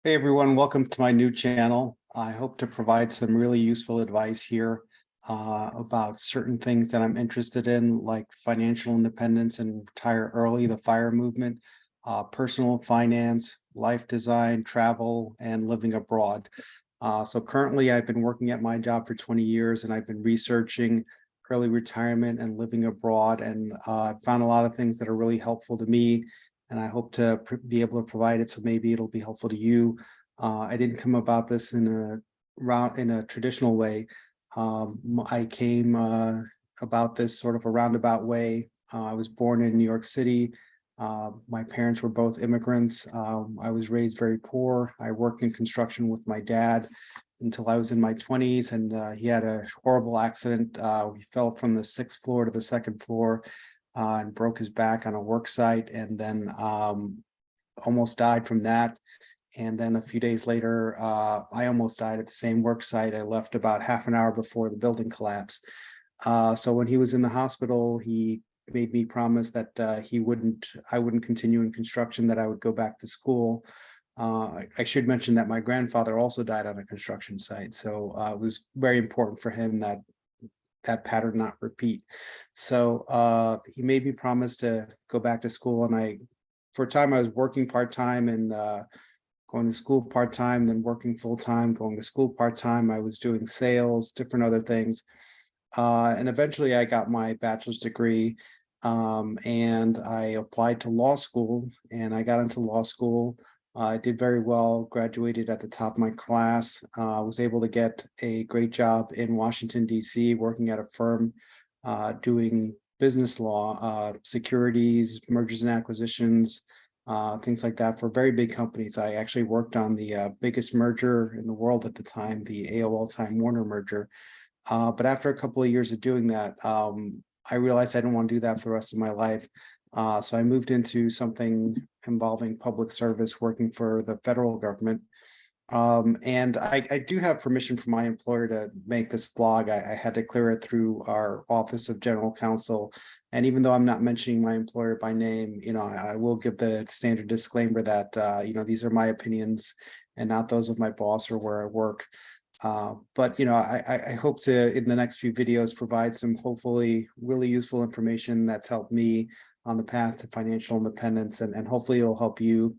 Hey everyone, welcome to my new channel. I hope to provide some really useful advice here about certain things that I'm interested in, like financial independence and retire early, the FIRE movement, personal finance, life design, travel, and living abroad. So currently I've been working at my job for 20 years and I've been researching early retirement and living abroad, and I've found a lot of things that are really helpful to me, and I hope to be able to provide it, so maybe it'll be helpful to you. I didn't come about this in a traditional way. I came about this sort of a roundabout way. I was born in New York City. My parents were both immigrants. I was raised very poor. I worked in construction with my dad until I was in my 20s, and he had a horrible accident. He fell from the 6th floor to the 2nd floor and broke his back on a work site, and then almost died from that. And then a few days later, I almost died at the same work site. I left about half an hour before the building collapsed. So when he was in the hospital, he made me promise that I wouldn't continue in construction, that I would go back to school. I should mention that my grandfather also died on a construction site. So it was very important for him that that pattern not repeat. So he made me promise to go back to school. And for a time, I was working part-time and going to school part-time, then working full-time, going to school part-time. I was doing sales, different other things. And eventually I got my bachelor's degree, and I applied to law school, and I got into law school. I did very well, graduated at the top of my class. Was able to get a great job in Washington, D.C., working at a firm doing business law, securities, mergers and acquisitions, things like that for very big companies. I actually worked on the biggest merger in the world at the time, the AOL Time Warner merger. But after a couple of years of doing that, I realized I didn't want to do that for the rest of my life. So I moved into something involving public service, working for the federal government. And I do have permission from my employer to make this vlog. I had to clear it through our Office of General Counsel. And even though I'm not mentioning my employer by name, I will give the standard disclaimer that, these are my opinions and not those of my boss or where I work. But I hope to, in the next few videos, provide some hopefully really useful information that's helped me on the path to financial independence, and hopefully it'll help you.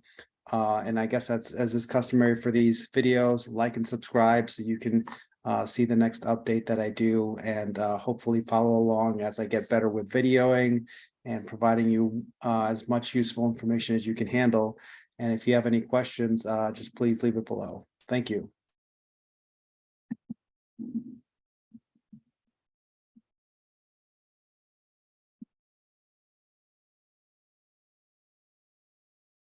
And I guess that's, as is customary for these videos, like and subscribe so you can see the next update that I do, and hopefully follow along as I get better with videoing and providing you as much useful information as you can handle. And if you have any questions, just please leave it below. Thank you.